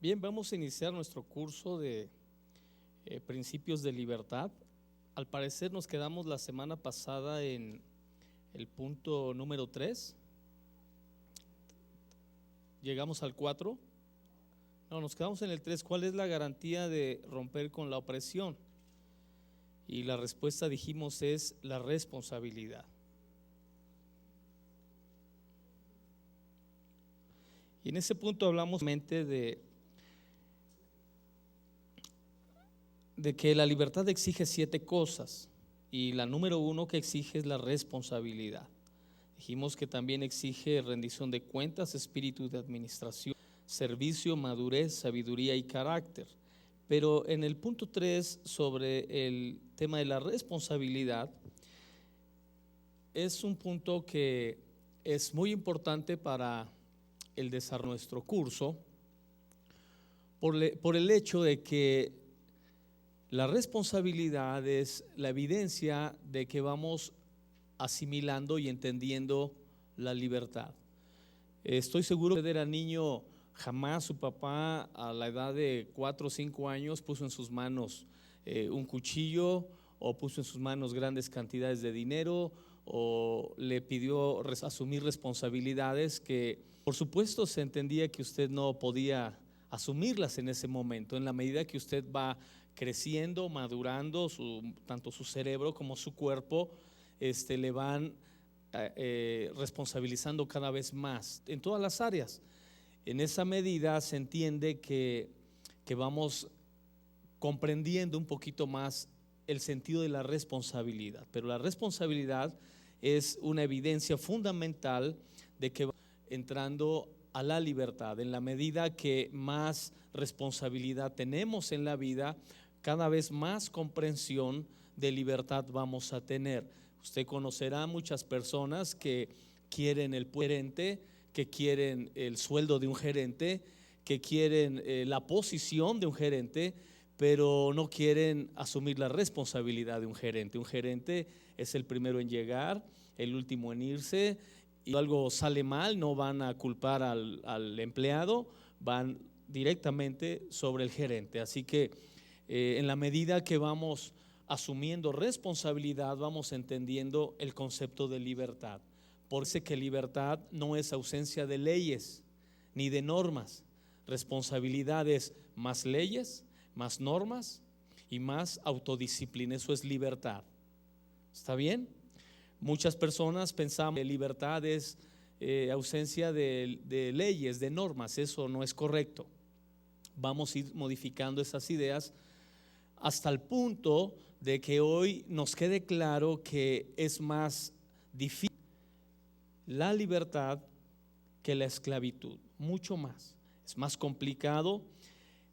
Bien, vamos a iniciar nuestro curso de principios de libertad. Al parecer nos quedamos la semana pasada en el punto número 3. Llegamos al 4. No, nos quedamos en el 3. ¿Cuál es la garantía de romper con la opresión? Y la respuesta, dijimos, es la responsabilidad. Y en ese punto hablamos de que la libertad exige 7 cosas, y la número 1 que exige es la responsabilidad. Dijimos que también exige rendición de cuentas, espíritu de administración, servicio, madurez, sabiduría y carácter. Pero en el punto 3, sobre el tema de la responsabilidad, es un punto que es muy importante para el desarrollo de nuestro curso, por el hecho de que la responsabilidad es la evidencia de que vamos asimilando y entendiendo la libertad. Estoy seguro que cuando era niño, jamás su papá a la edad de 4 o 5 años puso en sus manos un cuchillo, o puso en sus manos grandes cantidades de dinero, o le pidió asumir responsabilidades que por supuesto se entendía que usted no podía asumirlas en ese momento. En la medida que usted va creciendo, madurando, tanto su cerebro como su cuerpo le van responsabilizando cada vez más en todas las áreas. En esa medida se entiende que vamos comprendiendo un poquito más el sentido de la responsabilidad. Pero la responsabilidad es una evidencia fundamental de que vamos entrando a la libertad. En la medida que más responsabilidad tenemos en la vida, cada vez más comprensión de libertad vamos a tener. Usted conocerá muchas personas que quieren el gerente, que quieren el sueldo de un gerente, que quieren la posición de un gerente, pero no quieren asumir la responsabilidad de un gerente. Un gerente es el primero en llegar, el último en irse, y si algo sale mal no van a culpar al empleado, van directamente sobre el gerente. Así que en la medida que vamos asumiendo responsabilidad, vamos entendiendo el concepto de libertad. Por eso que libertad no es ausencia de leyes ni de normas. Responsabilidad es más leyes, más normas y más autodisciplina. Eso es libertad. ¿Está bien? Muchas personas pensamos que libertad es ausencia de leyes, de normas. Eso no es correcto. Vamos a ir modificando esas ideas hasta el punto de que hoy nos quede claro que es más difícil la libertad que la esclavitud, mucho más. Es más complicado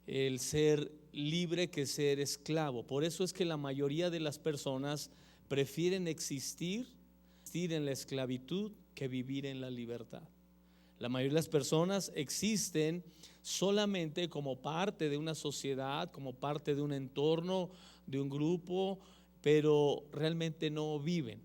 el ser libre que ser esclavo. Por eso es que la mayoría de las personas prefieren existir en la esclavitud que vivir en la libertad. La mayoría de las personas existen solamente como parte de una sociedad, como parte de un entorno, de un grupo, pero realmente no viven,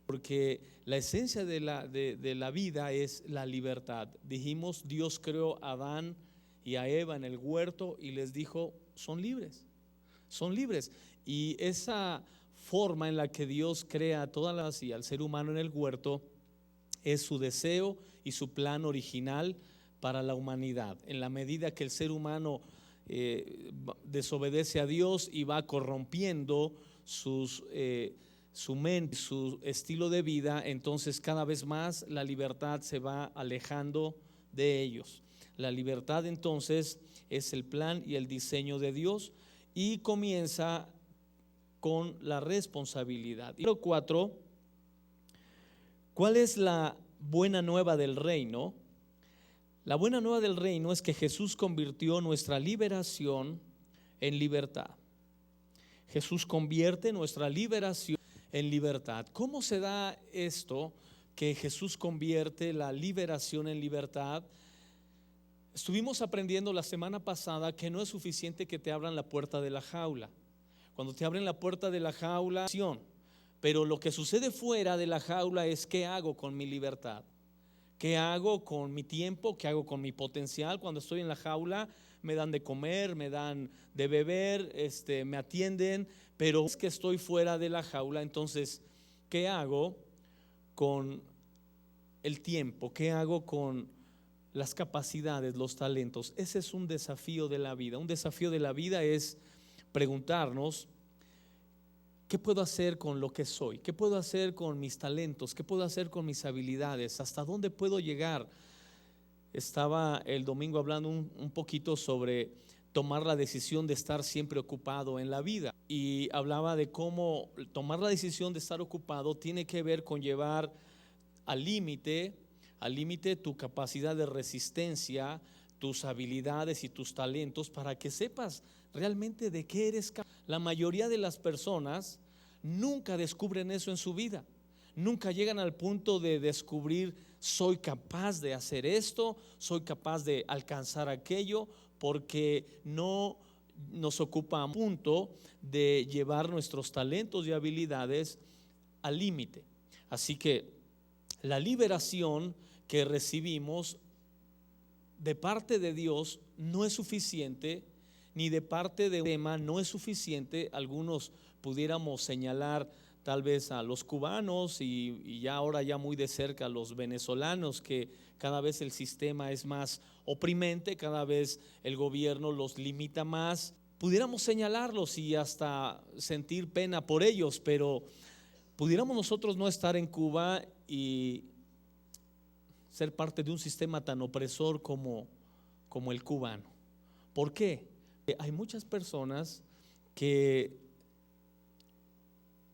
porque la esencia de la vida es la libertad. Dijimos, Dios creó a Adán y a Eva en el huerto y les dijo, son libres, son libres. Y esa forma en la que Dios crea a todas las y al ser humano en el huerto es su deseo y su plan original para la humanidad. En la medida que el ser humano desobedece a Dios y va corrompiendo su mente, su estilo de vida, entonces cada vez más la libertad se va alejando de ellos. La libertad entonces es el plan y el diseño de Dios, y comienza con la responsabilidad. Número 4, ¿cuál es la buena nueva del reino? La buena nueva del reino es que Jesús convirtió nuestra liberación en libertad. Jesús convierte nuestra liberación en libertad. ¿Cómo se da esto, que Jesús convierte la liberación en libertad? Estuvimos aprendiendo la semana pasada que no es suficiente que te abran la puerta de la jaula. Cuando te abren la puerta de la jaula, pero lo que sucede fuera de la jaula es ¿qué hago con mi libertad? ¿Qué hago con mi tiempo? ¿Qué hago con mi potencial? Cuando estoy en la jaula me dan de comer, me dan de beber, me atienden, pero es que estoy fuera de la jaula. Entonces, ¿qué hago con el tiempo? ¿Qué hago con las capacidades, los talentos? Ese es un desafío de la vida. Un desafío de la vida es preguntarnos: ¿qué puedo hacer con lo que soy? ¿Qué puedo hacer con mis talentos? ¿Qué puedo hacer con mis habilidades? ¿Hasta dónde puedo llegar? Estaba el domingo hablando un poquito sobre tomar la decisión de estar siempre ocupado en la vida, y hablaba de cómo tomar la decisión de estar ocupado tiene que ver con llevar al límite, tu capacidad de resistencia, tus habilidades y tus talentos, para que sepas realmente de qué eres capaz. La mayoría de las personas nunca descubren eso en su vida, nunca llegan al punto de descubrir: soy capaz de hacer esto, soy capaz de alcanzar aquello, porque no nos ocupa un punto de llevar nuestros talentos y habilidades al límite. Así que la liberación que recibimos de parte de Dios no es suficiente, ni de parte de tema no es suficiente. Algunos pudiéramos señalar tal vez a los cubanos y ya ahora ya muy de cerca a los venezolanos, que cada vez el sistema es más oprimente, cada vez el gobierno los limita más. Pudiéramos señalarlos y hasta sentir pena por ellos, pero pudiéramos nosotros no estar en Cuba y ser parte de un sistema tan opresor como el cubano. ¿Por qué? Hay muchas personas que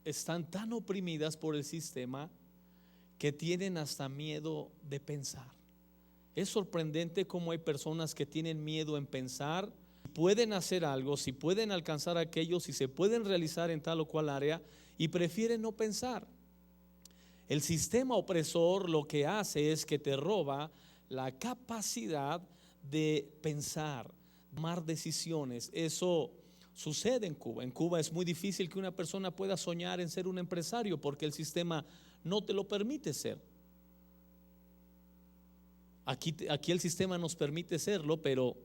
están tan oprimidas por el sistema que tienen hasta miedo de pensar. Es sorprendente cómo hay personas que tienen miedo en pensar, pueden hacer algo, si pueden alcanzar aquello, si se pueden realizar en tal o cual área, y prefieren no pensar. El sistema opresor lo que hace es que te roba la capacidad de pensar, tomar decisiones. Eso sucede en Cuba. En Cuba es muy difícil que una persona pueda soñar en ser un empresario, porque el sistema no te lo permite ser. Aquí el sistema nos permite serlo, pero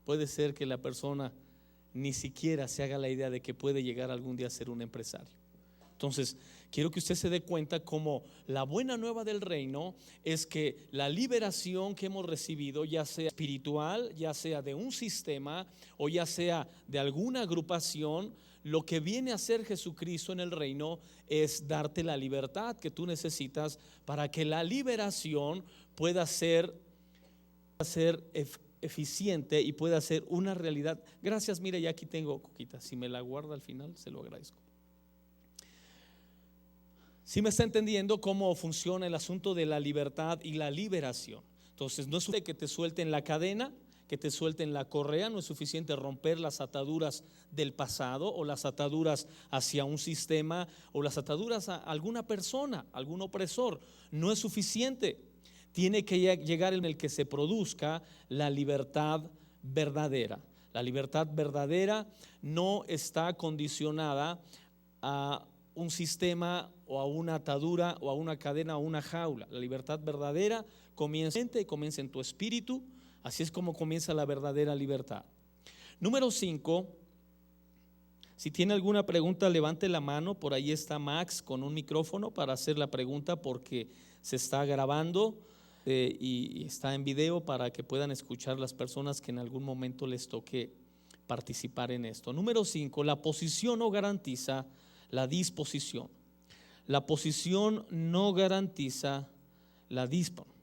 puede ser que la persona ni siquiera se haga la idea de que puede llegar algún día a ser un empresario. Entonces, quiero que usted se dé cuenta cómo la buena nueva del reino es que la liberación que hemos recibido, ya sea espiritual, ya sea de un sistema o ya sea de alguna agrupación, lo que viene a hacer Jesucristo en el reino es darte la libertad que tú necesitas para que la liberación pueda ser eficiente y pueda ser una realidad. Gracias, mire, ya aquí tengo coquita, si me la guarda al final se lo agradezco. ¿Sí me está entendiendo cómo funciona el asunto de la libertad y la liberación? Entonces, no es suficiente que te suelten la cadena, que te suelten la correa, no es suficiente romper las ataduras del pasado o las ataduras hacia un sistema o las ataduras a alguna persona, algún opresor. No es suficiente. Tiene que llegar en el que se produzca la libertad verdadera. La libertad verdadera no está condicionada a un sistema o a una atadura o a una cadena o una jaula. La libertad verdadera comienza en tu espíritu. Así es como comienza la verdadera libertad. Número 5. Si tiene alguna pregunta, levante la mano. Por ahí está Max con un micrófono para hacer la pregunta, porque se está grabando y está en video para que puedan escuchar las personas que en algún momento les toque participar en esto. Número 5. La posición no garantiza la disposición. La posición no garantiza la disposición.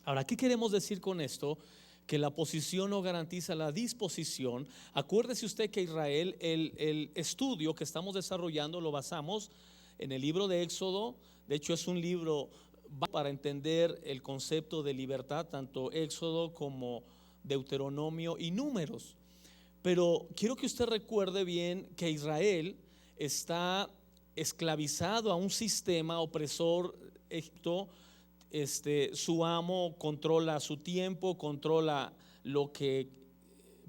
Ahora, ¿qué queremos decir con esto? Que la posición no garantiza la disposición. Acuérdese usted que Israel, el estudio que estamos desarrollando lo basamos en el libro de Éxodo. De hecho, es un libro para entender el concepto de libertad, tanto Éxodo como Deuteronomio y Números. Pero quiero que usted recuerde bien que Israel está esclavizado a un sistema opresor. Egipto, su amo controla su tiempo, controla lo que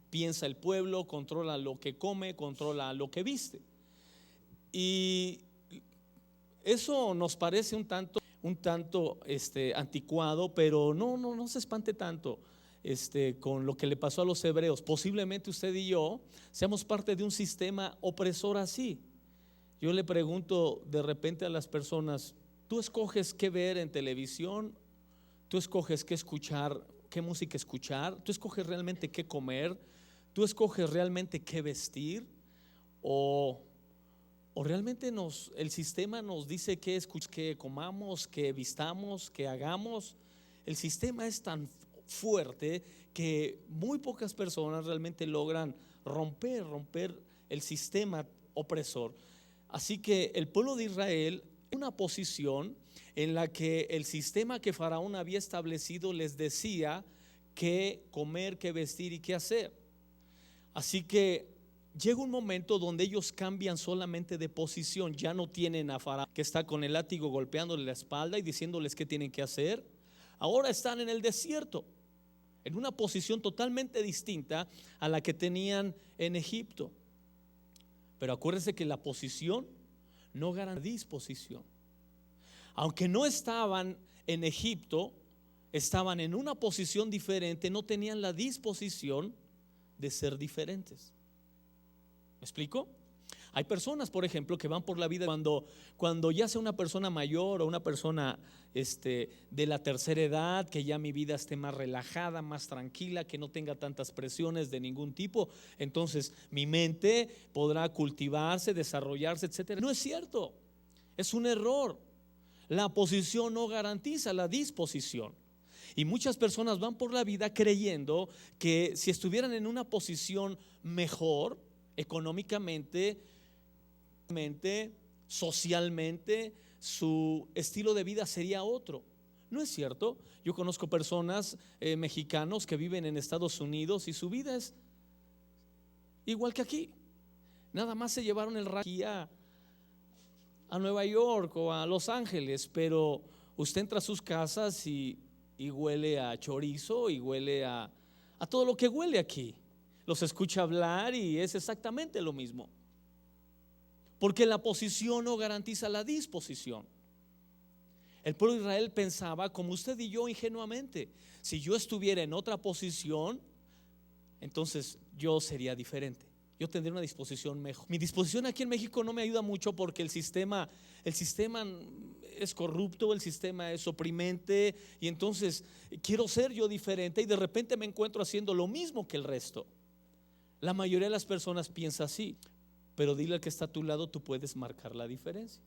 piensa el pueblo, controla lo que come, controla lo que viste. Y eso nos parece un tanto un tanto anticuado, pero no se espante tanto con lo que le pasó a los hebreos. Posiblemente usted y yo seamos parte de un sistema opresor así. Yo le pregunto de repente a las personas: ¿tú escoges qué ver en televisión? ¿Tú escoges qué escuchar, qué música escuchar? ¿Tú escoges realmente qué comer? ¿Tú escoges realmente qué vestir? ¿O realmente el sistema nos dice que comamos, que vistamos, que hagamos? El sistema es tan fuerte que muy pocas personas realmente logran romper el sistema opresor. Así que el pueblo de Israel, una posición en la que el sistema que Faraón había establecido les decía qué comer, qué vestir y qué hacer. Así que llega un momento donde ellos cambian solamente de posición. Ya no tienen a Faraón que está con el látigo golpeándole la espalda y diciéndoles qué tienen que hacer. Ahora están en el desierto, en una posición totalmente distinta a la que tenían en Egipto. Pero acuérdense que la posición no garantiza disposición. Aunque no estaban en Egipto, estaban en una posición diferente, no tenían la disposición de ser diferentes. ¿Me explico? Hay personas, por ejemplo, que van por la vida cuando ya sea una persona mayor o una persona de la tercera edad, que ya mi vida esté más relajada, más tranquila, que no tenga tantas presiones de ningún tipo, entonces mi mente podrá cultivarse, desarrollarse, etcétera. No es cierto, es un error. La posición no garantiza la disposición. Y muchas personas van por la vida creyendo que si estuvieran en una posición mejor económicamente, socialmente, su estilo de vida sería otro. No es cierto. Yo conozco personas mexicanos que viven en Estados Unidos y su vida es igual que aquí. Nada más se llevaron el aquí a Nueva York o a Los Ángeles, pero usted entra a sus casas y huele a chorizo y huele a todo lo que huele aquí. Los escucha hablar y es exactamente lo mismo. Porque la posición no garantiza la disposición. El pueblo de Israel pensaba como usted y yo ingenuamente: si yo estuviera en otra posición, entonces yo sería diferente, yo tendría una disposición mejor. Mi disposición aquí en México no me ayuda mucho porque el sistema es corrupto, el sistema es oprimente, y entonces quiero ser yo diferente y de repente me encuentro haciendo lo mismo que el resto. La mayoría de las personas piensa así, pero dile al que está a tu lado: tú puedes marcar la diferencia.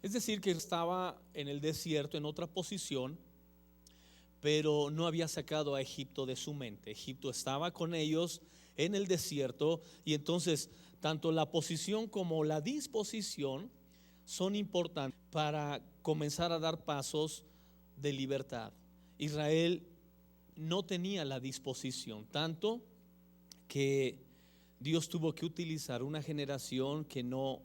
Es decir, que estaba en el desierto en otra posición, pero no había sacado a Egipto de su mente. Egipto estaba con ellos en el desierto, y entonces tanto la posición como la disposición son importantes para comenzar a dar pasos de libertad. Israel no tenía la disposición, tanto que Dios tuvo que utilizar una generación que no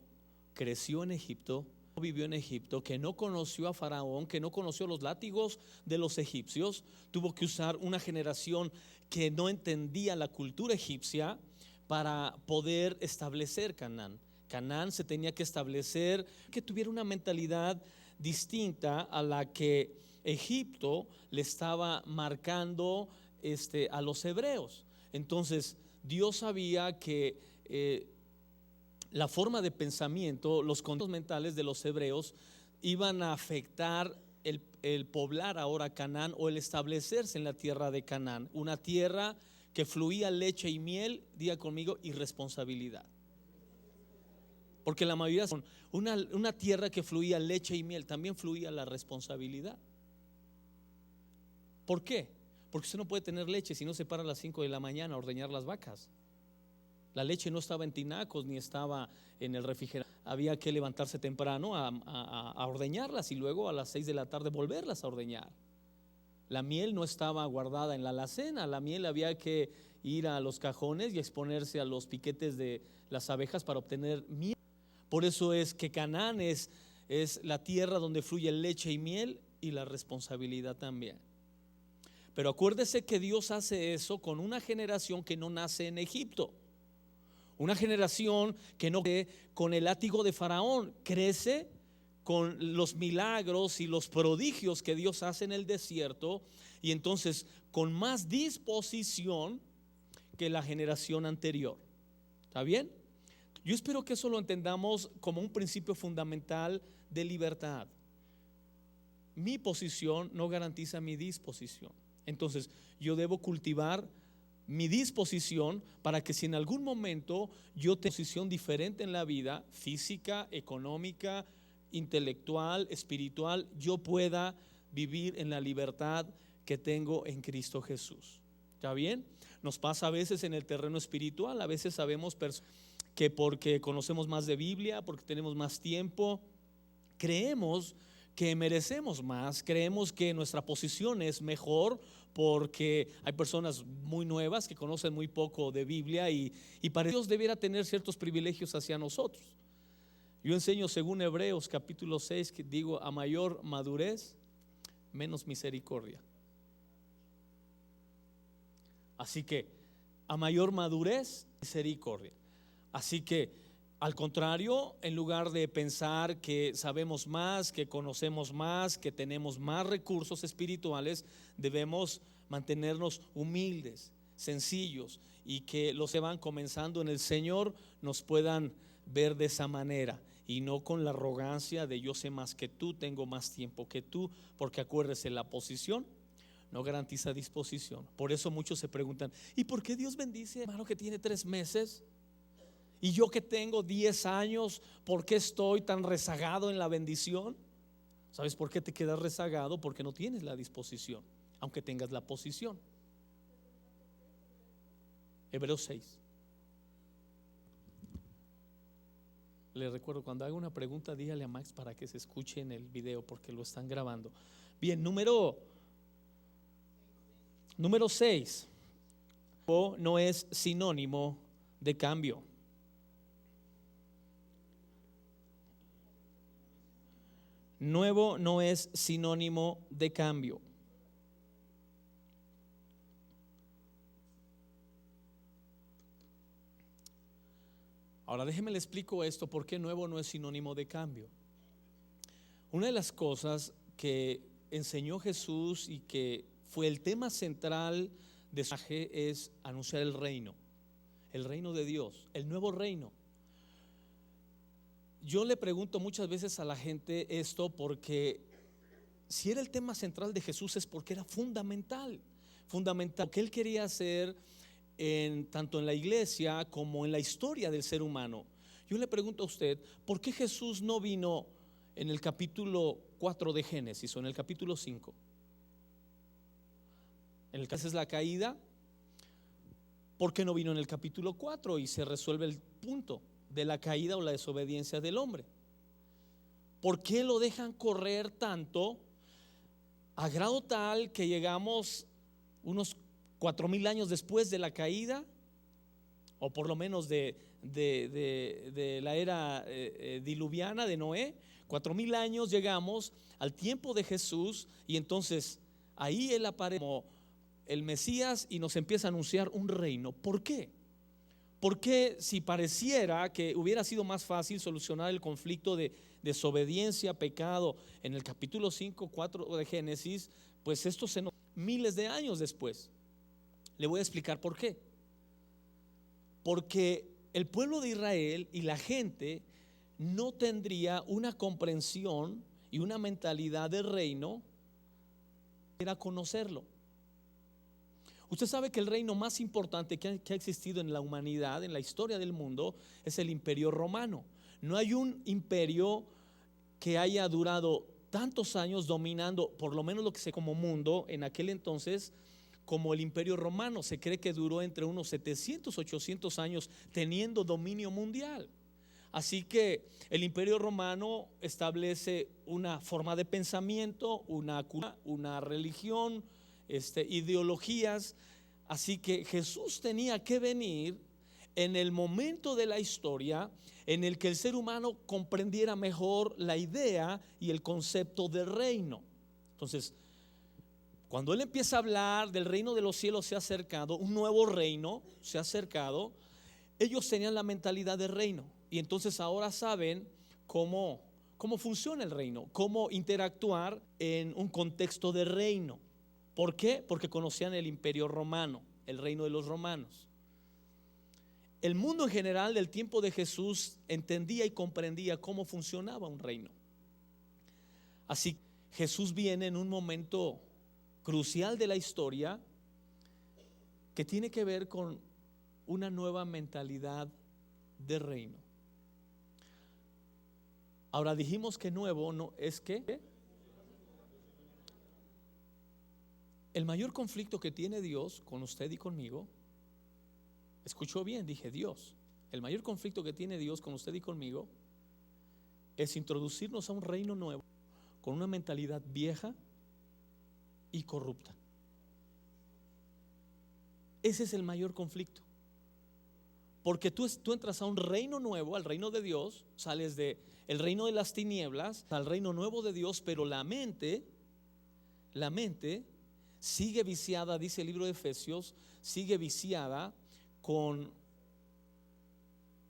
creció en Egipto, no vivió en Egipto, que no conoció a Faraón, que no conoció los látigos de los egipcios. Tuvo que usar una generación que no entendía la cultura egipcia para poder establecer Canaán. Canaán se tenía que establecer, que tuviera una mentalidad distinta a la que Egipto le estaba marcando a los hebreos. Entonces Dios sabía que la forma de pensamiento, los conceptos mentales de los hebreos iban a afectar el poblar ahora Canaán, o el establecerse en la tierra de Canaán, una tierra que fluía leche y miel. Diga conmigo: irresponsabilidad. Porque la mayoría son una tierra que fluía leche y miel, también fluía la responsabilidad. ¿Por qué? Porque usted no puede tener leche si no se para a las 5 de la mañana a ordeñar las vacas. La leche no estaba en tinacos ni estaba en el refrigerador. Había que levantarse temprano a ordeñarlas y luego a las 6 de la tarde volverlas a ordeñar. La miel no estaba guardada en la alacena. La miel había que ir a los cajones y exponerse a los piquetes de las abejas para obtener miel. Por eso es que Canaán es la tierra donde fluye leche y miel, y la responsabilidad también. Pero acuérdese que Dios hace eso con una generación que no nace en Egipto. Una generación que no crece con el látigo de Faraón, crece con los milagros y los prodigios que Dios hace en el desierto, y entonces con más disposición que la generación anterior. ¿Está bien? Yo espero que eso lo entendamos como un principio fundamental de libertad. Mi posición no garantiza mi disposición. Entonces yo debo cultivar mi disposición para que si en algún momento yo tengo una posición diferente en la vida, física, económica, intelectual, espiritual, yo pueda vivir en la libertad que tengo en Cristo Jesús. ¿Está bien? Nos pasa a veces en el terreno espiritual, a veces sabemos que porque conocemos más de Biblia, porque tenemos más tiempo, creemos que merecemos más, creemos que nuestra posición es mejor porque hay personas muy nuevas que conocen muy poco de Biblia y para Dios debiera tener ciertos privilegios hacia nosotros. Yo enseño según Hebreos capítulo 6 que digo, a mayor madurez, menos misericordia. Así que a mayor madurez, misericordia. Así que al contrario, en lugar de pensar que sabemos más, que conocemos más, que tenemos más recursos espirituales, debemos mantenernos humildes, sencillos, y que los que van comenzando en el Señor nos puedan ver de esa manera y no con la arrogancia de yo sé más que tú, tengo más tiempo que tú, porque acuérdese, la posición no garantiza disposición. Por eso muchos se preguntan, ¿y por qué Dios bendice a hermano que tiene 3 meses? Y yo que tengo 10 años, ¿por qué estoy tan rezagado en la bendición? ¿Sabes por qué te quedas rezagado? Porque no tienes la disposición, aunque tengas la posición. Hebreos 6. Le recuerdo, cuando haga una pregunta, dígale a Max para que se escuche en el video, porque lo están grabando. Bien, número 6. No es sinónimo de cambio. Nuevo no es sinónimo de cambio. Ahora déjeme le explico esto, ¿por qué nuevo no es sinónimo de cambio? Una de las cosas que enseñó Jesús y que fue el tema central de su mensaje es anunciar el reino de Dios, el nuevo reino. Yo le pregunto muchas veces a la gente esto porque si era el tema central de Jesús es porque era fundamental lo que él quería hacer tanto en la iglesia como en la historia del ser humano. Yo le pregunto a usted, ¿por qué Jesús no vino en el capítulo 4 de Génesis o en el capítulo 5? En el caso es la caída. ¿Por qué no vino en el capítulo 4 y se resuelve el punto de la caída o la desobediencia del hombre? ¿Por qué lo dejan correr tanto a grado tal que llegamos unos 4000 años después de la caída, o por lo menos de la era diluviana de Noé? 4000 años llegamos al tiempo de Jesús, y entonces ahí él aparece como el Mesías y nos empieza a anunciar un reino. ¿Por qué? Porque si pareciera que hubiera sido más fácil solucionar el conflicto de desobediencia, pecado en el capítulo 5, 4 de Génesis, pues esto se nos miles de años después. Le voy a explicar por qué. Porque el pueblo de Israel y la gente no tendría una comprensión y una mentalidad de reino para conocerlo. Usted sabe que el reino más importante que ha existido en la humanidad, en la historia del mundo, es el Imperio Romano. No hay un imperio que haya durado tantos años dominando, por lo menos lo que se como mundo en aquel entonces, como el Imperio Romano. Se cree que duró entre unos 700, 800 años teniendo dominio mundial. Así que el Imperio Romano establece una forma de pensamiento, una religión, ideologías. Así que Jesús tenía que venir en el momento de la historia en el que el ser humano comprendiera mejor la idea y el concepto de reino. Entonces, Cuando Él empieza a hablar del reino de los cielos se ha acercado, un nuevo reino se ha acercado, ellos tenían la mentalidad de reino y entonces ahora saben cómo funciona el reino, cómo interactuar en un contexto de reino. ¿Por qué? Porque conocían el imperio romano, el reino de los romanos. El mundo en general del tiempo de Jesús entendía y comprendía cómo funcionaba un reino. Así Jesús viene en un momento crucial de la historia que tiene que ver con una nueva mentalidad de reino. Ahora dijimos que nuevo no es que el mayor conflicto que tiene Dios con usted y conmigo, escuchó bien, dije Dios, el mayor conflicto que tiene Dios con usted y conmigo es introducirnos a un reino nuevo con una mentalidad vieja y corrupta. Ese es el mayor conflicto. Porque tú entras a un reino nuevo, al reino de Dios, sales de el reino de las tinieblas al reino nuevo de Dios, pero la mente sigue viciada, dice el libro de Efesios, sigue viciada con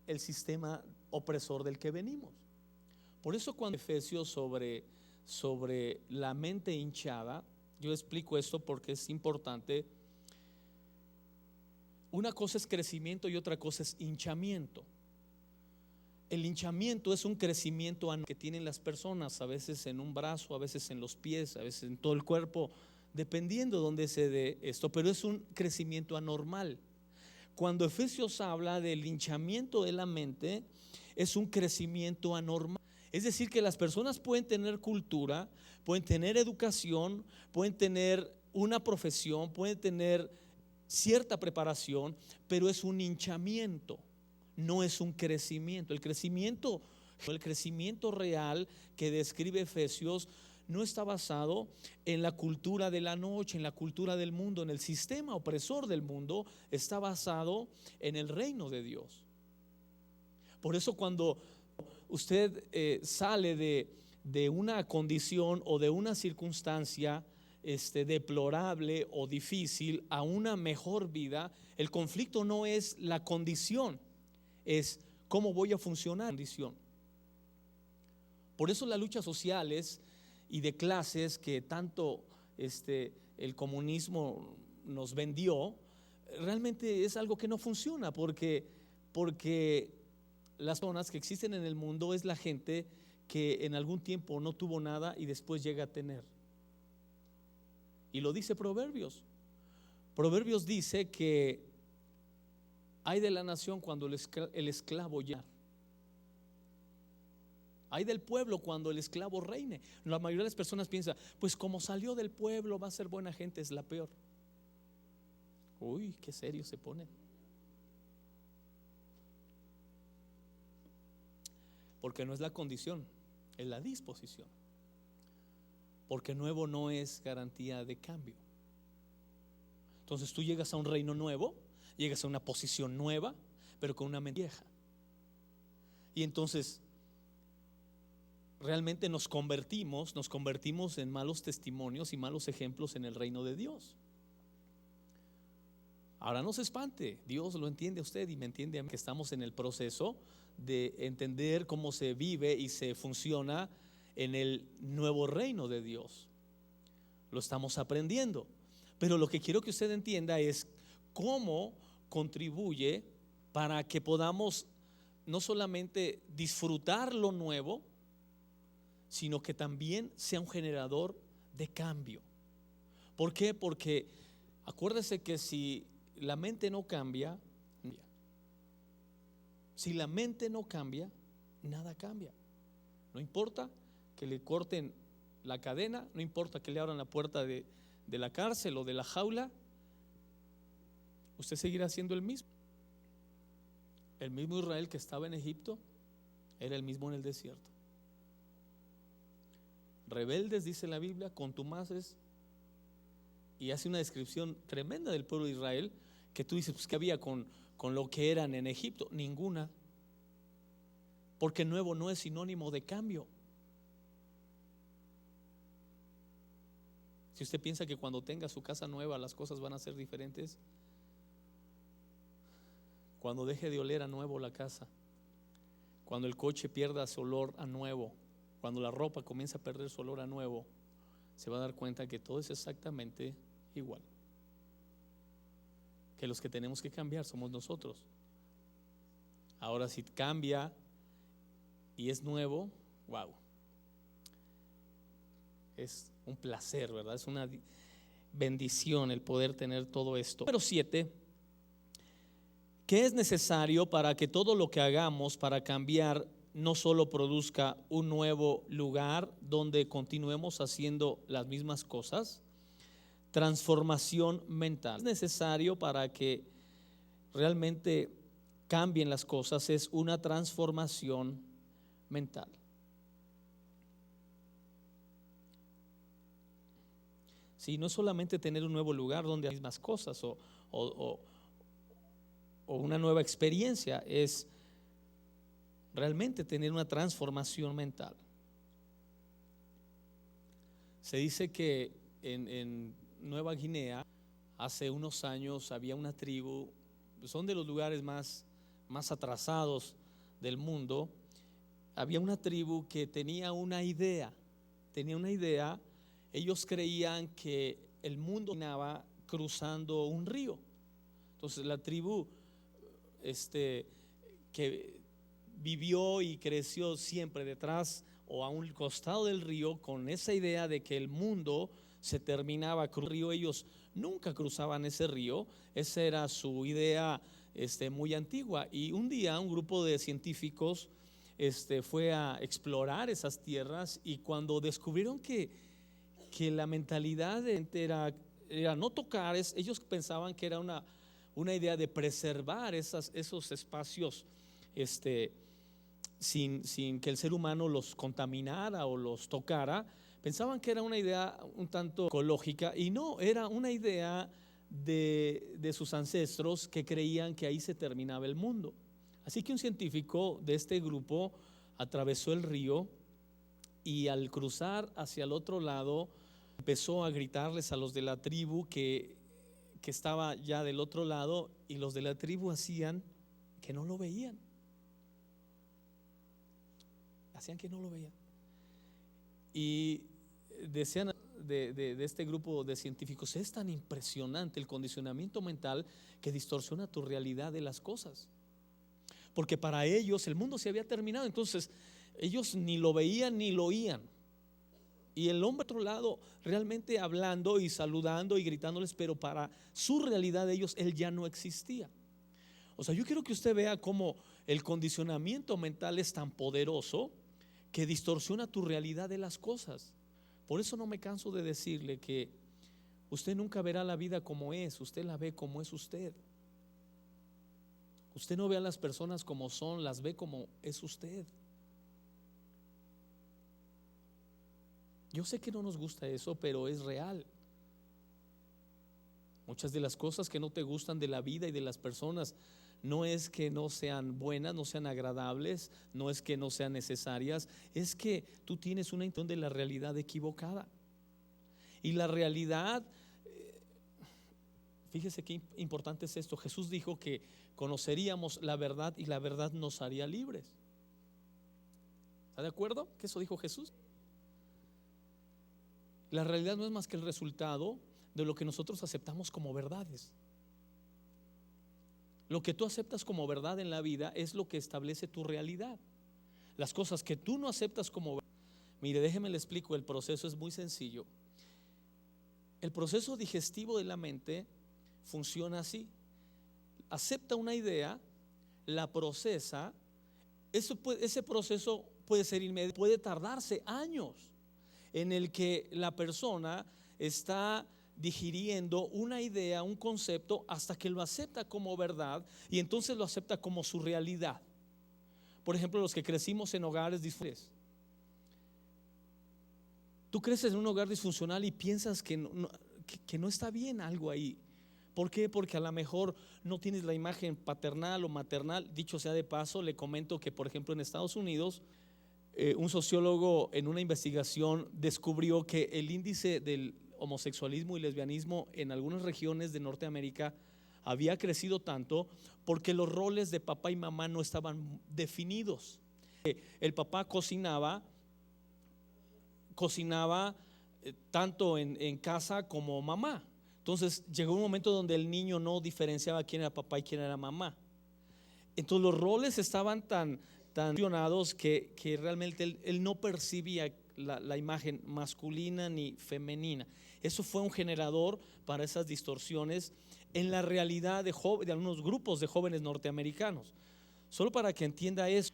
el sistema opresor del que venimos. Por eso cuando Efesios sobre la mente hinchada, yo explico esto porque es importante. Una cosa es crecimiento y otra cosa es hinchamiento. El hinchamiento es un crecimiento que tienen las personas, a veces en un brazo, a veces en los pies, a veces en todo el cuerpo, dependiendo de dónde se dé esto, pero es un crecimiento anormal. Cuando Efesios habla del hinchamiento de la mente, es un crecimiento anormal. Es decir, que las personas pueden tener cultura, pueden tener educación, pueden tener una profesión, pueden tener cierta preparación, pero es un hinchamiento, no es un crecimiento. El crecimiento real que describe Efesios no está basado en la cultura de la noche, en la cultura del mundo, en el sistema opresor del mundo, está basado en el reino de Dios. Por eso cuando usted sale de una condición o de una circunstancia deplorable o difícil a una mejor vida, el conflicto no es la condición, es cómo voy a funcionar en la condición. Por eso las luchas sociales y de clases que tanto el comunismo nos vendió, realmente es algo que no funciona, porque las personas que existen en el mundo es la gente que en algún tiempo no tuvo nada y después llega a tener. Y lo dice Proverbios. Proverbios dice que hay de la nación cuando el esclavo ya. Hay del pueblo cuando el esclavo reine. La mayoría de las personas piensa, pues como salió del pueblo va a ser buena gente, es la peor. Uy, qué serio se pone. Porque no es la condición, es la disposición. Porque nuevo no es garantía de cambio. Entonces tú llegas a un reino nuevo, llegas a una posición nueva, pero con una mente vieja. Y entonces realmente nos convertimos en malos testimonios y malos ejemplos en el reino de Dios. Ahora no se espante, Dios lo entiende a usted y me entiende a mí, que estamos en el proceso de entender cómo se vive y se funciona en el nuevo reino de Dios. Lo estamos aprendiendo, pero lo que quiero que usted entienda es cómo contribuye para que podamos no solamente disfrutar lo nuevo, sino que también sea un generador de cambio. ¿Por qué? Porque acuérdese que si la mente no cambia, si la mente no cambia, nada cambia. No importa que le corten la cadena, no importa que le abran la puerta de la cárcel o de la jaula, usted seguirá siendo el mismo. El mismo Israel que estaba en Egipto era el mismo en el desierto. Rebeldes, dice la Biblia, contumaces, y hace una descripción tremenda del pueblo de Israel, que tú dices, pues ¿qué había con lo que eran en Egipto? Ninguna. Porque nuevo no es sinónimo de cambio. Si usted piensa que cuando tenga su casa nueva las cosas van a ser diferentes, cuando deje de oler a nuevo la casa, cuando el coche pierda su olor a nuevo, cuando la ropa comienza a perder su olor a nuevo, se va a dar cuenta que todo es exactamente igual. Que los que tenemos que cambiar somos nosotros. Ahora, si cambia y es nuevo, wow, es un placer, ¿verdad? Es una bendición el poder tener todo esto. Número 7. ¿Qué es necesario para que todo lo que hagamos para cambiar no solo produzca un nuevo lugar donde continuemos haciendo las mismas cosas? Transformación mental. Es necesario para que realmente cambien las cosas, es una transformación mental. Si no es solamente tener un nuevo lugar donde hay las mismas cosas o una nueva experiencia, es realmente tener una transformación mental. Se dice que en Nueva Guinea hace unos años había una tribu, son de los lugares más atrasados del mundo. Había una tribu que tenía una idea. Ellos creían que el mundo estaba cruzando un río. Entonces la tribu que vivió y creció siempre detrás o a un costado del río con esa idea de que el mundo se terminaba cruzando el río. Ellos nunca cruzaban ese río. Esa era su idea muy antigua. Y un día un grupo de científicos fue a explorar esas tierras, y cuando descubrieron que la mentalidad era no tocar, ellos pensaban que era una idea de preservar esos espacios sin que el ser humano los contaminara o los tocara. Pensaban que era una idea un tanto ecológica, y no, era una idea de sus ancestros que creían que ahí se terminaba el mundo. Así que un científico de este grupo atravesó el río, y al cruzar hacia el otro lado empezó a gritarles a los de la tribu que estaba ya del otro lado, y los de la tribu hacían que no lo veían. Y decían de este grupo de científicos: es tan impresionante el condicionamiento mental que distorsiona tu realidad de las cosas, porque para ellos el mundo se había terminado. Entonces ellos ni lo veían ni lo oían, y el hombre a otro lado realmente hablando y saludando y gritándoles, pero para su realidad de ellos él ya no existía. O sea, yo quiero que usted vea cómo el condicionamiento mental es tan poderoso que distorsiona tu realidad de las cosas. Por eso no me canso de decirle que usted nunca verá la vida como es, usted la ve como es usted. Usted no ve a las personas como son, las ve como es usted. Yo sé que no nos gusta eso, pero es real. Muchas de las cosas que no te gustan de la vida y de las personas no es que no sean buenas, no sean agradables, no es que no sean necesarias, es que tú tienes una intención de la realidad equivocada. Y la realidad, fíjese qué importante es esto. Jesús dijo que conoceríamos la verdad y la verdad nos haría libres. ¿Está de acuerdo que eso dijo Jesús? La realidad no es más que el resultado de lo que nosotros aceptamos como verdades. Lo que tú aceptas como verdad en la vida es lo que establece tu realidad. Las cosas que tú no aceptas como verdad, mire, déjeme le explico, el proceso es muy sencillo. El proceso digestivo de la mente funciona así: acepta una idea, la procesa. Ese proceso puede ser inmediato, puede tardarse años, en el que la persona está digiriendo una idea, un concepto, hasta que lo acepta como verdad, y entonces lo acepta como su realidad. Por ejemplo, los que crecimos en hogares disfuncionales. Tú creces en un hogar disfuncional y piensas que no está bien algo ahí. ¿Por qué? Porque a lo mejor no tienes la imagen paternal o maternal. Dicho sea de paso, le comento que, por ejemplo, en Estados Unidos, un sociólogo en una investigación descubrió que el índice homosexualismo y lesbianismo en algunas regiones de Norteamérica había crecido tanto porque los roles de papá y mamá no estaban definidos. El papá cocinaba tanto en casa como mamá. Entonces llegó un momento donde el niño no diferenciaba quién era papá y quién era mamá. Entonces los roles estaban tan fusionados que realmente él no percibía la imagen masculina ni femenina. Eso fue un generador para esas distorsiones en la realidad de algunos grupos de jóvenes norteamericanos. Solo para que entienda eso,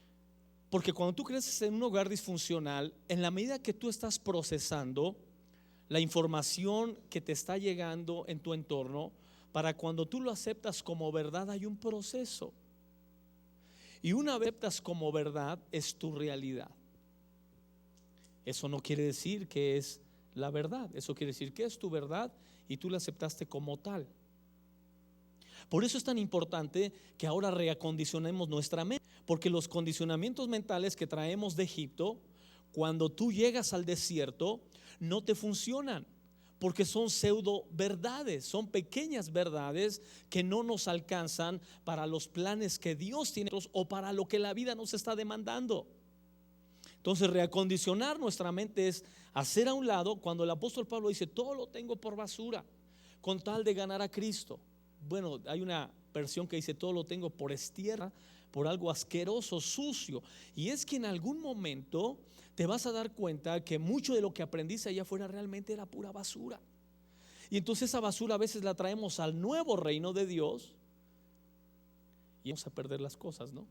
porque cuando tú creces en un hogar disfuncional, en la medida que tú estás procesando la información que te está llegando en tu entorno, para cuando tú lo aceptas como verdad hay un proceso. Y una vez aceptas como verdad es tu realidad. Eso no quiere decir que es la verdad, eso quiere decir que es tu verdad y tú la aceptaste como tal. Por eso es tan importante que ahora reacondicionemos nuestra mente, porque los condicionamientos mentales que traemos de Egipto, cuando tú llegas al desierto, no te funcionan, porque son pseudo verdades, son pequeñas verdades que no nos alcanzan para los planes que Dios tiene o para lo que la vida nos está demandando. Entonces reacondicionar nuestra mente es hacer a un lado, cuando el apóstol Pablo dice todo lo tengo por basura con tal de ganar a Cristo. Bueno, hay una versión que dice todo lo tengo por estiércol, por algo asqueroso, sucio. Y es que en algún momento te vas a dar cuenta que mucho de lo que aprendiste allá afuera realmente era pura basura. Y entonces esa basura a veces la traemos al nuevo reino de Dios y vamos a perder las cosas, ¿no?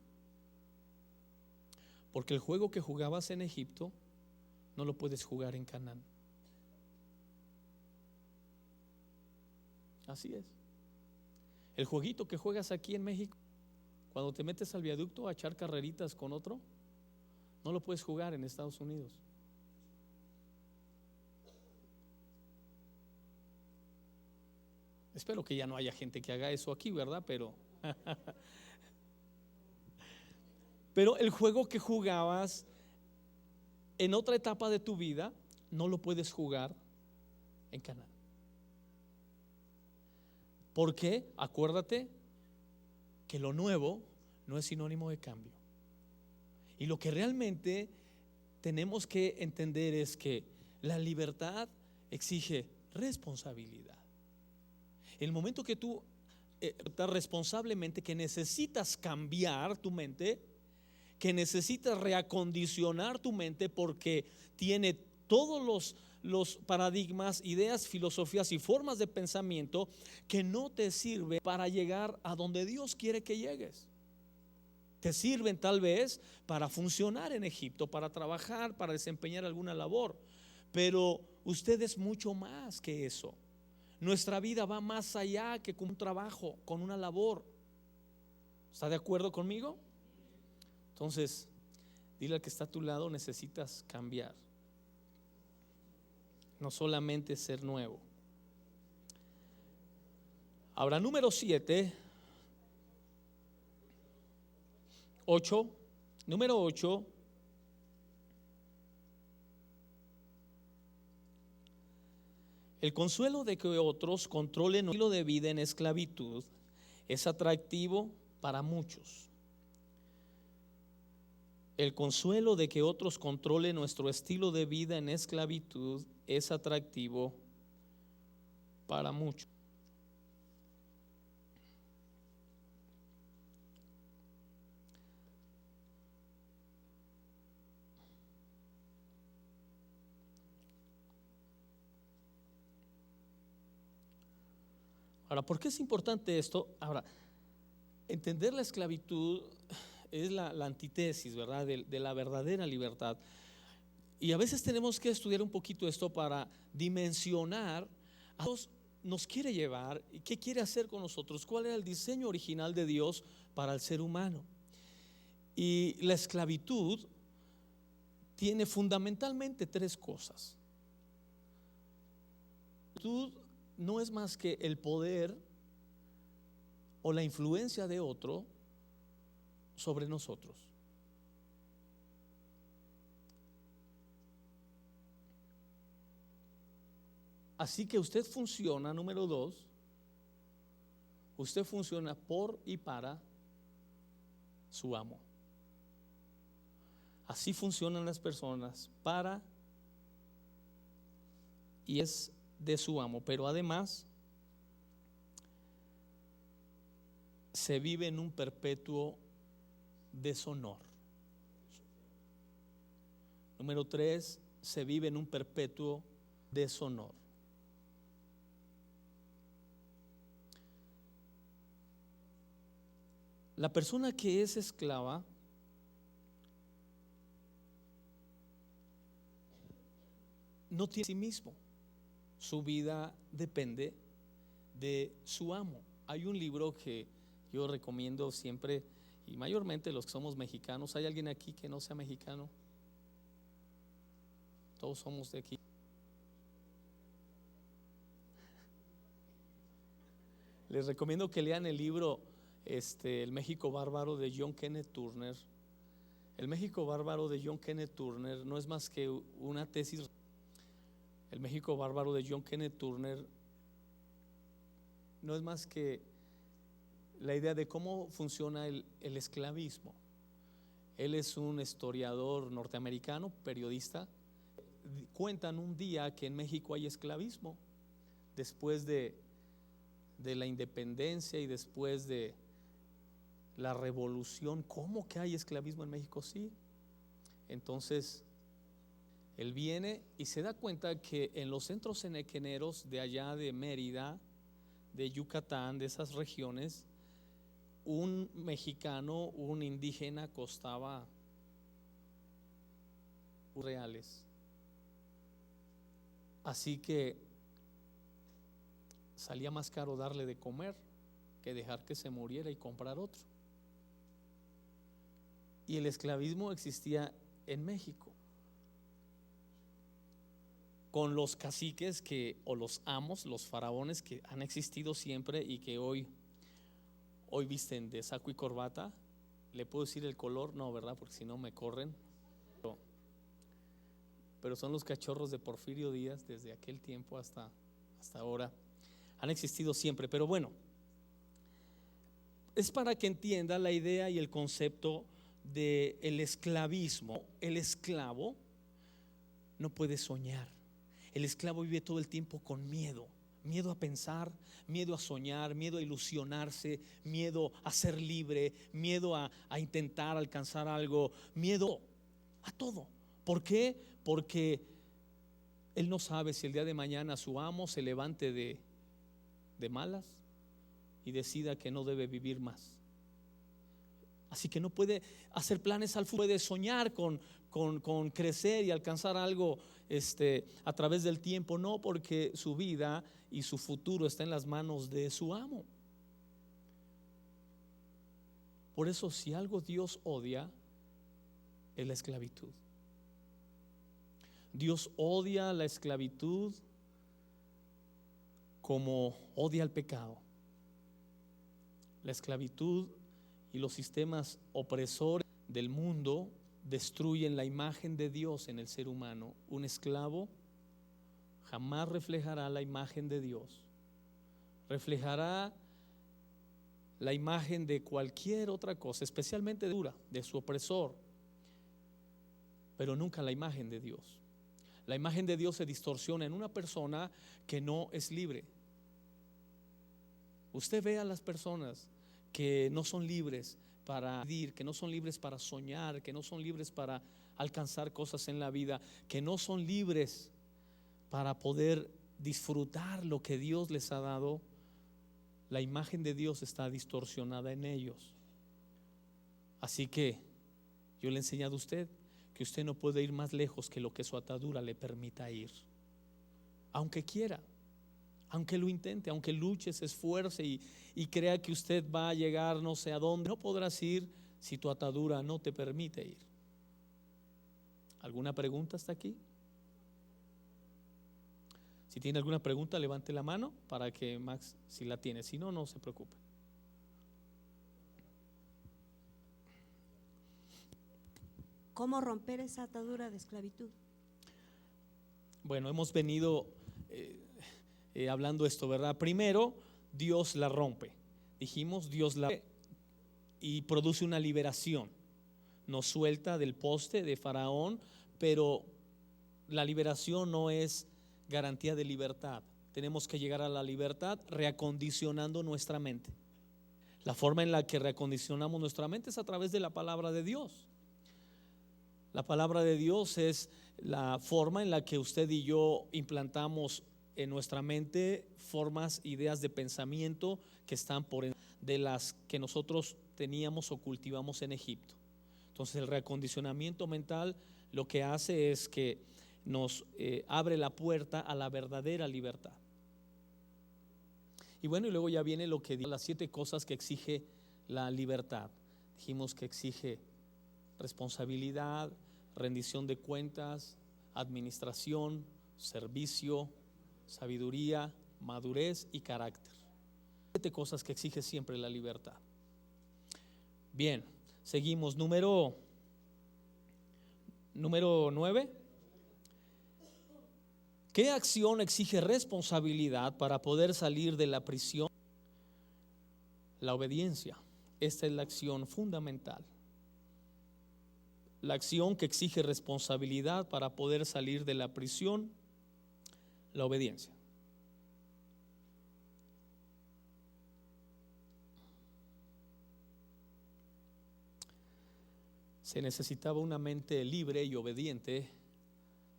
Porque el juego que jugabas en Egipto no lo puedes jugar en Canaán. Así es. El jueguito que juegas aquí en México, cuando te metes al viaducto a echar carreritas con otro, no lo puedes jugar en Estados Unidos. Espero que ya no haya gente que haga eso aquí, ¿verdad? Pero el juego que jugabas en otra etapa de tu vida no lo puedes jugar en Canaán. ¿Por qué? Acuérdate que lo nuevo no es sinónimo de cambio. Y lo que realmente tenemos que entender es que la libertad exige responsabilidad. El momento que tú estás responsablemente que necesitas cambiar tu mente, que necesitas reacondicionar tu mente porque tiene todos los paradigmas, ideas, filosofías y formas de pensamiento que no te sirven para llegar a donde Dios quiere que llegues. Te sirven tal vez para funcionar en Egipto, para trabajar, para desempeñar alguna labor, pero usted es mucho más que eso. Nuestra vida va más allá que con un trabajo, con una labor. ¿Está de acuerdo conmigo? Entonces, dile al que está a tu lado, necesitas cambiar, no solamente ser nuevo. Ahora, número 8, número 8. El consuelo de que otros controlen nuestro estilo de vida en esclavitud es atractivo para muchos. El consuelo de que otros controlen nuestro estilo de vida en esclavitud es atractivo para muchos. Ahora, ¿por qué es importante esto? Ahora, entender la esclavitud es la antítesis, ¿verdad? De la verdadera libertad. Y a veces tenemos que estudiar un poquito esto para dimensionar a Dios nos quiere llevar y qué quiere hacer con nosotros, cuál era el diseño original de Dios para el ser humano. Y la esclavitud tiene fundamentalmente tres cosas. La esclavitud no es más que el poder o la influencia de otro sobre nosotros. Así que usted funciona, número 2, usted funciona por y para su amo. Así funcionan las personas, para y es de su amo, pero además se vive en un perpetuo deshonor. Número 3, se vive en un perpetuo deshonor. La persona que es esclava no tiene sí mismo. Su vida depende de su amo. Hay un libro que yo recomiendo siempre, y mayormente los que somos mexicanos. ¿Hay alguien aquí que no sea mexicano? Todos somos de aquí. Les recomiendo que lean el libro El México Bárbaro de John Kenneth Turner. El México Bárbaro de John Kenneth Turner no es más que una tesis. El México Bárbaro de John Kenneth Turner no es más que la idea de cómo funciona el esclavismo. Él es un historiador norteamericano, periodista. Cuentan un día que en México hay esclavismo después de la independencia y después de la revolución. ¿Cómo que hay esclavismo en México? Sí. Entonces él viene y se da cuenta que en los centros enequeneros de allá de Mérida, de Yucatán, de esas regiones, un mexicano, un indígena costaba reales. Así que salía más caro darle de comer que dejar que se muriera y comprar otro. Y el esclavismo existía en México, con los caciques o los amos, los faraones que han existido siempre y que hoy visten de saco y corbata. ¿Le puedo decir el color? No, ¿verdad? Porque si no me corren. Pero son los cachorros de Porfirio Díaz desde aquel tiempo hasta ahora. Han existido siempre, pero bueno, es para que entienda la idea y el concepto del esclavismo. El esclavo no puede soñar. El esclavo vive todo el tiempo con miedo. Miedo a pensar, miedo a soñar, miedo a ilusionarse, miedo a ser libre, miedo a intentar alcanzar algo, miedo a todo. ¿Por qué? Porque él no sabe si el día de mañana su amo se levante de malas y decida que no debe vivir más. Así que no puede hacer planes al futuro, puede soñar con crecer y alcanzar algo a través del tiempo. No, porque su vida y su futuro está en las manos de su amo. Por eso, si algo Dios odia, es la esclavitud. Dios odia la esclavitud como odia el pecado. La esclavitud y los sistemas opresores del mundo destruyen la imagen de Dios en el ser humano. Un esclavo jamás reflejará la imagen de Dios. Reflejará la imagen de cualquier otra cosa, especialmente de su opresor, pero nunca la imagen de Dios. La imagen de Dios se distorsiona en una persona que no es libre. Usted ve a las personas que no son libres para vivir, que no son libres para soñar, que no son libres para alcanzar cosas en la vida, que no son libres para poder disfrutar lo que Dios les ha dado. La imagen de Dios está distorsionada en ellos. Así que yo le he enseñado a usted que usted no puede ir más lejos que lo que su atadura le permita ir, aunque quiera, aunque lo intente, aunque luche, se esfuerce y crea que usted va a llegar no sé a dónde. No podrás ir si tu atadura no te permite ir. ¿Alguna pregunta hasta aquí? Si tiene alguna pregunta, levante la mano para que Max, si la tiene, si no, no se preocupe. ¿Cómo romper esa atadura de esclavitud? Bueno, hemos venido hablando esto, ¿verdad? Primero, Dios la rompe. Dijimos, Dios la rompe y produce una liberación. Nos suelta del poste de Faraón, pero la liberación no es garantía de libertad. Tenemos que llegar a la libertad reacondicionando nuestra mente. La forma en la que reacondicionamos nuestra mente es a través de la palabra de Dios. La palabra de Dios es la forma en la que usted y yo implantamos en nuestra mente formas, ideas de pensamiento que están por encima de las que nosotros teníamos o cultivamos en Egipto. Entonces el reacondicionamiento mental lo que hace es que nos abre la puerta a la verdadera libertad. Y bueno, y luego ya viene lo que dice las 7 cosas que exige la libertad. Dijimos que exige responsabilidad, rendición de cuentas, administración, servicio, sabiduría, madurez y carácter. 7 cosas que exige siempre la libertad. Bien, seguimos. Número 9. ¿Qué acción exige responsabilidad para poder salir de la prisión? La obediencia. Esta es la acción fundamental. La acción que exige responsabilidad para poder salir de la prisión, la obediencia. Se necesitaba una mente libre y obediente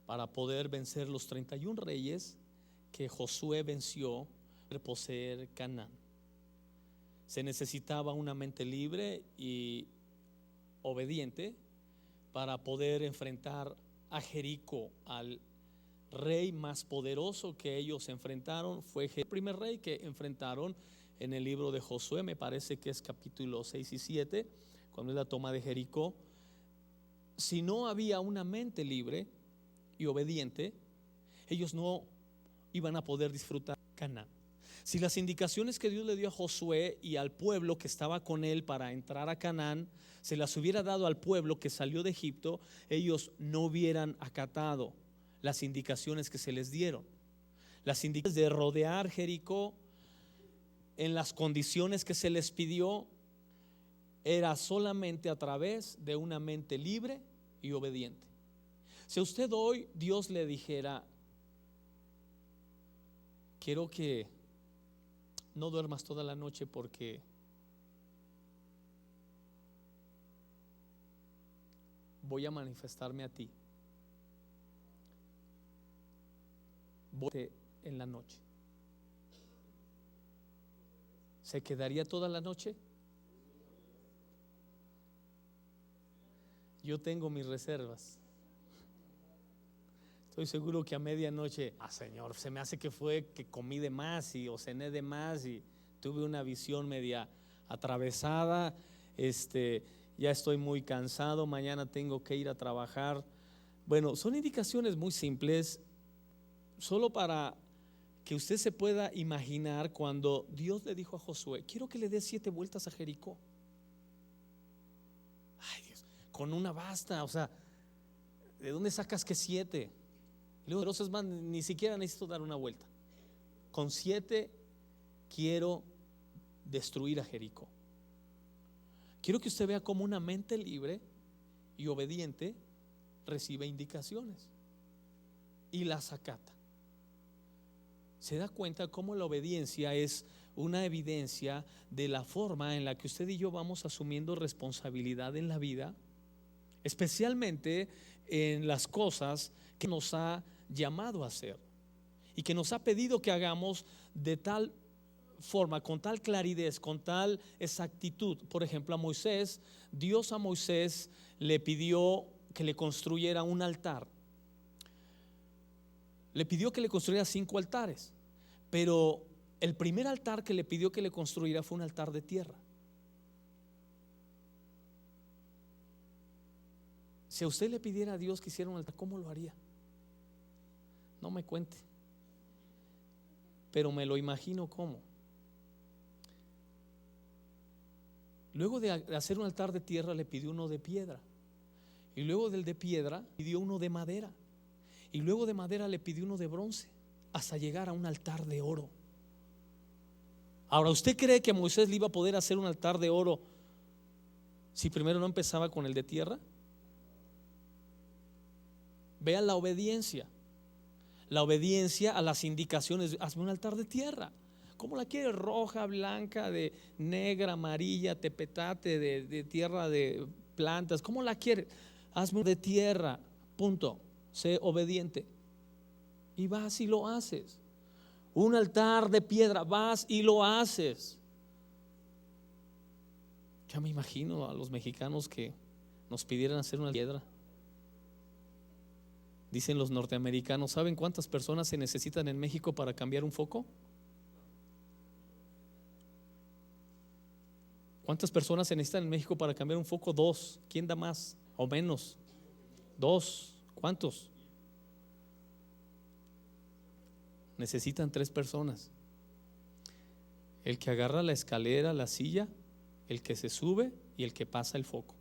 para poder vencer los 31 reyes que Josué venció para poseer Canaán. Se necesitaba una mente libre y obediente para poder enfrentar a Jericó. Al rey más poderoso que ellos enfrentaron fue el primer rey que enfrentaron en el libro de Josué, me parece que es capítulo 6 y 7, cuando es la toma de Jericó. Si no había una mente libre y obediente, ellos no iban a poder disfrutar Canaán. Si las indicaciones que Dios le dio a Josué y al pueblo que estaba con él para entrar a Canaán se las hubiera dado al pueblo que salió de Egipto, ellos no hubieran acatado las indicaciones que se les dieron. Las indicaciones de rodear Jericó en las condiciones que se les pidió era solamente a través de una mente libre y obediente. Si a usted hoy Dios le dijera: quiero que no duermas toda la noche porque voy a manifestarme a ti, voy en la noche, ¿se quedaría toda la noche? Yo tengo mis reservas. Estoy seguro que a medianoche, Señor, se me hace que fue que comí de más o cené de más y tuve una visión media atravesada. Ya estoy muy cansado, mañana tengo que ir a trabajar. Bueno, son indicaciones muy simples, solo para que usted se pueda imaginar cuando Dios le dijo a Josué: quiero que le des 7 vueltas a Jericó. Ay, Dios, con una basta, o sea, ¿de dónde sacas que 7? Y luego, es más, ni siquiera necesito dar una vuelta. Con 7 quiero destruir a Jericó. Quiero que usted vea cómo una mente libre y obediente recibe indicaciones y las acata. Se da cuenta cómo la obediencia es una evidencia de la forma en la que usted y yo vamos asumiendo responsabilidad en la vida, especialmente en las cosas que nos ha llamado a hacer y que nos ha pedido que hagamos de tal forma, con tal claridad, con tal exactitud. Por ejemplo, a Moisés, Dios a Moisés le pidió que le construyera un altar. Le pidió que le construyera 5 altares, pero el primer altar que le pidió que le construyera fue un altar de tierra. Si a usted le pidiera a Dios que hiciera un altar, ¿cómo lo haría? No me cuente, pero me lo imagino cómo. Luego de hacer un altar de tierra, le pidió uno de piedra, y luego del de piedra pidió uno de madera, y luego de madera le pidió uno de bronce. hasta llegar a un altar de oro. Ahora, ¿usted cree que Moisés le iba a poder hacer un altar de oro si primero no empezaba con el de tierra? Vean la obediencia a las indicaciones. Hazme un altar de tierra. ¿Cómo la quiere? Roja, blanca, de negra, amarilla, tepetate, de tierra, de plantas. ¿Cómo la quiere? Hazme de tierra, punto. Sé obediente. Y vas y lo haces. Un altar de piedra, vas y lo haces. Ya me imagino a los mexicanos que nos pidieran hacer una piedra. Dicen los norteamericanos, ¿saben cuántas personas se necesitan en México para cambiar un foco? ¿Cuántas personas se necesitan en México para cambiar un foco? 2. ¿Quién da más o menos? 2. ¿Cuántos? Necesitan 3 personas. El que agarra la escalera, la silla, el que se sube y el que pasa el foco.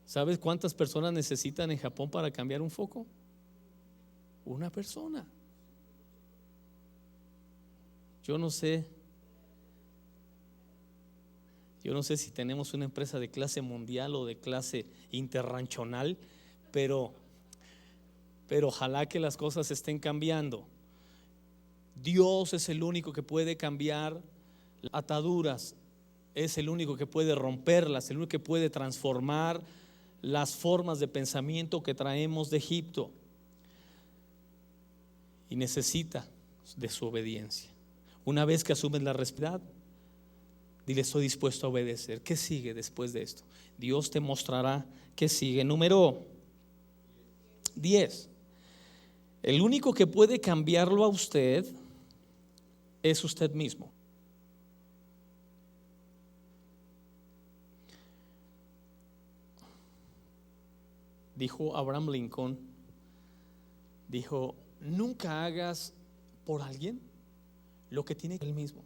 ¿Sabes cuántas personas necesitan en Japón para cambiar un foco? 1 persona. Yo no sé si tenemos una empresa de clase mundial o de clase interranchonal, pero ojalá que las cosas estén cambiando. Dios es el único que puede cambiar ataduras, es el único que puede romperlas, el único que puede transformar las formas de pensamiento que traemos de Egipto, y necesita de su obediencia. Una vez que asumes la responsabilidad, dile: estoy dispuesto a obedecer. ¿Qué sigue después de esto? Dios te mostrará qué sigue. Número 10. El único que puede cambiarlo a usted es usted mismo. Dijo Abraham Lincoln, dijo: nunca hagas por alguien lo que tiene él mismo.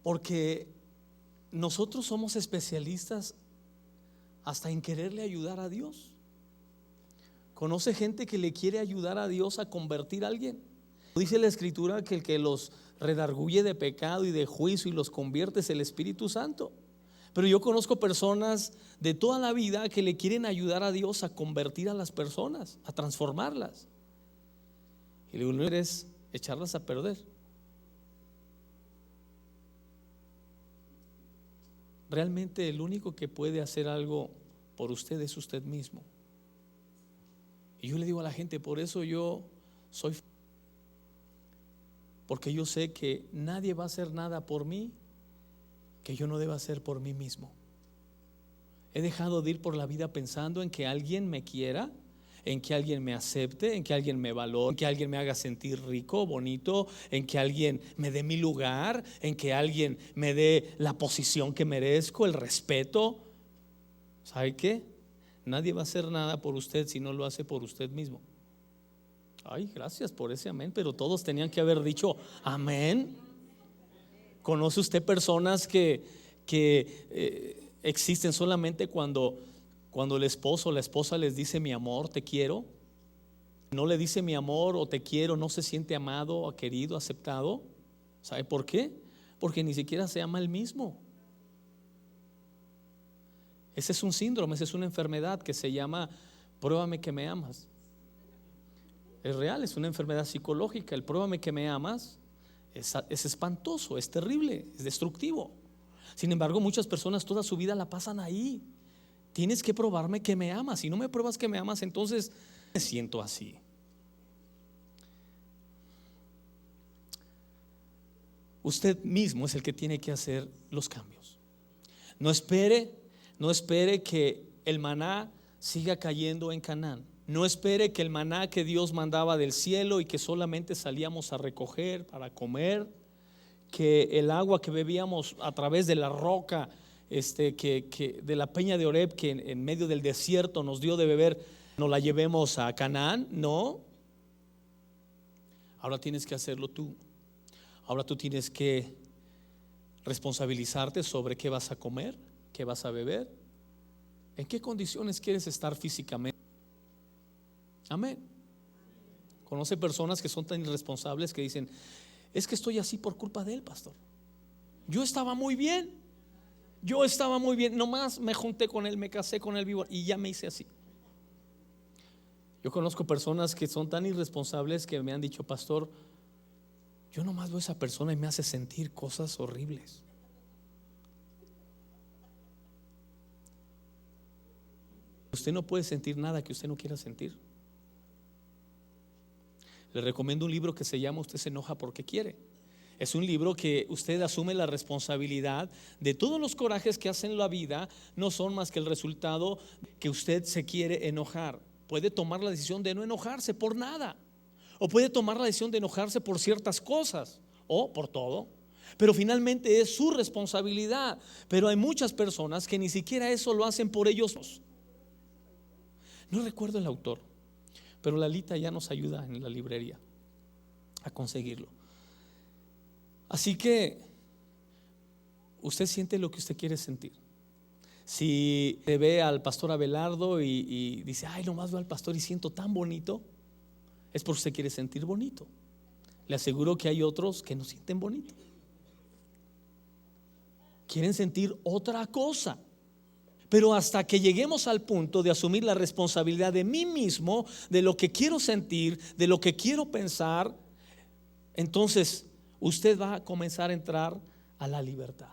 Porque nosotros somos especialistas hasta en quererle ayudar a Dios. ¿Conoce gente que le quiere ayudar a Dios a convertir a alguien? Dice la Escritura que el que los redarguye de pecado y de juicio y los convierte es el Espíritu Santo. Pero yo conozco personas de toda la vida que le quieren ayudar a Dios a convertir a las personas, a transformarlas. Y lo único es echarlas a perder. Realmente el único que puede hacer algo por usted es usted mismo. Y yo le digo a la gente, por eso yo soy, porque yo sé que nadie va a hacer nada por mí que yo no deba hacer por mí mismo. He dejado de ir por la vida pensando en que alguien me quiera, en que alguien me acepte, en que alguien me valore, en que alguien me haga sentir rico, bonito, en que alguien me dé mi lugar, en que alguien me dé la posición que merezco, el respeto. ¿Sabe qué? Nadie va a hacer nada por usted si no lo hace por usted mismo. Ay, gracias por ese amén, pero todos tenían que haber dicho amén. ¿Conoce usted personas que existen solamente cuando el esposo o la esposa les dice mi amor, te quiero? No le dice mi amor o te quiero, no se siente amado o querido, aceptado. ¿Sabe por qué? Porque ni siquiera se ama él mismo. Ese es un síndrome, esa es una enfermedad que se llama pruébame que me amas. Es real, es una enfermedad psicológica. El pruébame que me amas es espantoso, es terrible, es destructivo. Sin embargo, muchas personas toda su vida la pasan ahí. Tienes que probarme que me amas. Si no me pruebas que me amas, entonces me siento así. Usted mismo es el que tiene que hacer los cambios. No espere que el maná siga cayendo en Canaán. No espere que el maná que Dios mandaba del cielo y que solamente salíamos a recoger para comer, que el agua que bebíamos a través de la roca, que de la peña de Oreb, que en medio del desierto nos dio de beber, nos la llevemos a Canaán. No. Ahora tienes que hacerlo tú. Ahora tú tienes que responsabilizarte sobre qué vas a comer, qué vas a beber. ¿En qué condiciones quieres estar físicamente? Amén. Conoce personas que son tan irresponsables que dicen: es que estoy así por culpa de él, pastor. Yo estaba muy bien, nomás me junté con él, me casé con él vivo y ya me hice así. Yo conozco personas que son tan irresponsables que me han dicho: pastor, yo nomás veo a esa persona y me hace sentir cosas horribles. Usted no puede sentir nada que usted no quiera sentir. Le recomiendo un libro que se llama Usted se enoja porque quiere. Es un libro que usted asume la responsabilidad de todos los corajes que hacen la vida. No son más que el resultado que usted se quiere enojar. Puede tomar la decisión de no enojarse por nada, o puede tomar la decisión de enojarse por ciertas cosas o por todo, pero finalmente es su responsabilidad. Pero hay muchas personas que ni siquiera eso lo hacen por ellos. No recuerdo el autor, pero Lalita ya nos ayuda en la librería a conseguirlo. Así que usted siente lo que usted quiere sentir. Si te ve al pastor Abelardo y dice: ay, nomás veo al pastor y siento tan bonito, es porque usted quiere sentir bonito. Le aseguro que hay otros que no sienten bonito, quieren sentir otra cosa. Pero hasta que lleguemos al punto de asumir la responsabilidad de mí mismo, de lo que quiero sentir, de lo que quiero pensar, entonces usted va a comenzar a entrar a la libertad.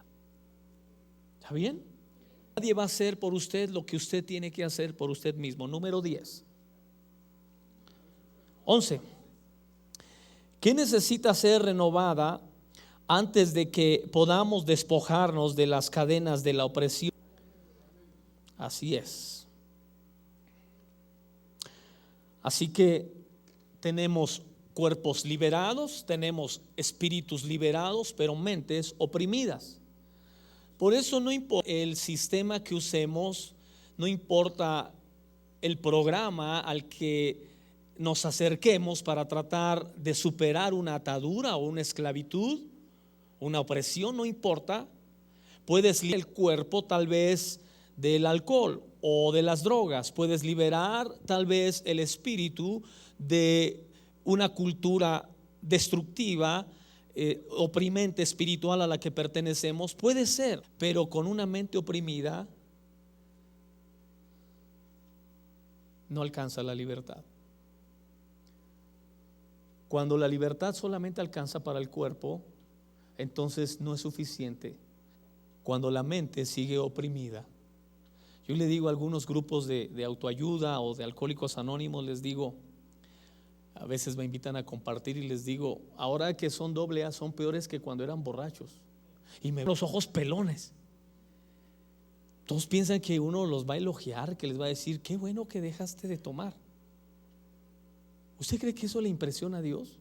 ¿Está bien? Nadie va a hacer por usted lo que usted tiene que hacer por usted mismo. Número 10. 11. ¿Qué necesita ser renovada antes de que podamos despojarnos de las cadenas de la opresión? Así es. Así que tenemos cuerpos liberados, tenemos espíritus liberados, pero mentes oprimidas. Por eso no importa el sistema que usemos, no importa el programa al que nos acerquemos para tratar de superar una atadura o una esclavitud, una opresión, no importa. Puedes liberar el cuerpo tal vez del alcohol o de las drogas, puedes liberar tal vez el espíritu de una cultura destructiva, oprimente espiritual a la que pertenecemos. Puede ser, pero con una mente oprimida no alcanza la libertad. Cuando la libertad solamente alcanza para el cuerpo, entonces no es suficiente. Cuando la mente sigue oprimida, yo le digo a algunos grupos de autoayuda o de alcohólicos anónimos, les digo, a veces me invitan a compartir y les digo: ahora que son AA son peores que cuando eran borrachos. Y me ven los ojos pelones. Todos piensan que uno los va a elogiar, que les va a decir: qué bueno que dejaste de tomar. ¿Usted cree que eso le impresiona a Dios?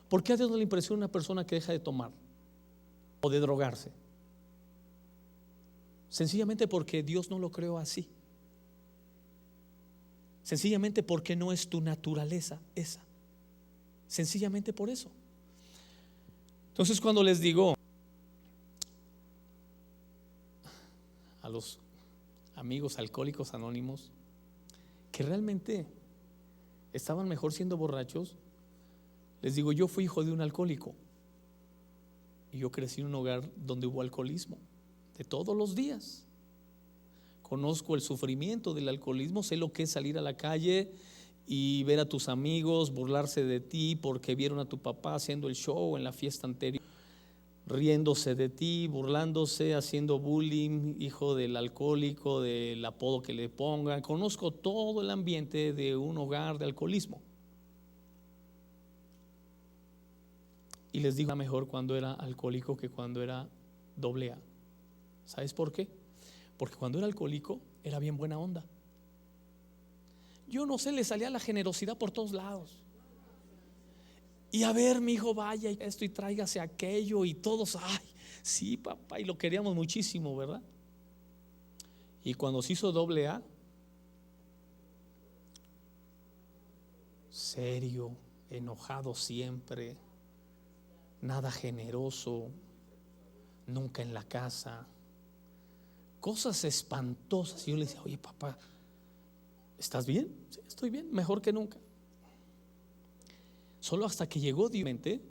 ¿Por qué a Dios no le impresiona una persona que deja de tomar o de drogarse? Sencillamente porque Dios no lo creó así. Sencillamente porque no es tu naturaleza esa. Sencillamente por eso. Entonces, cuando les digo a los amigos alcohólicos anónimos que realmente estaban mejor siendo borrachos, les digo: yo fui hijo de un alcohólico y yo crecí en un hogar donde hubo alcoholismo de todos los días. Conozco el sufrimiento del alcoholismo, sé lo que es salir a la calle y ver a tus amigos burlarse de ti porque vieron a tu papá haciendo el show en la fiesta anterior, riéndose de ti, burlándose, haciendo bullying, hijo del alcohólico, del apodo que le pongan. Conozco todo el ambiente de un hogar de alcoholismo. Y les digo: mejor cuando era alcohólico que cuando era AA. ¿Sabes por qué? Porque cuando era alcohólico era bien buena onda. Yo no sé, le salía la generosidad por todos lados. Y a ver, mi hijo, vaya esto y tráigase aquello, y todos: ay, sí, papá, y lo queríamos muchísimo, ¿verdad? Y cuando se hizo AA, serio, enojado siempre, nada generoso, nunca en la casa, cosas espantosas. Y yo le decía, oye papá, ¿estás bien? Sí, estoy bien, mejor que nunca. Solo hasta que llegó Dios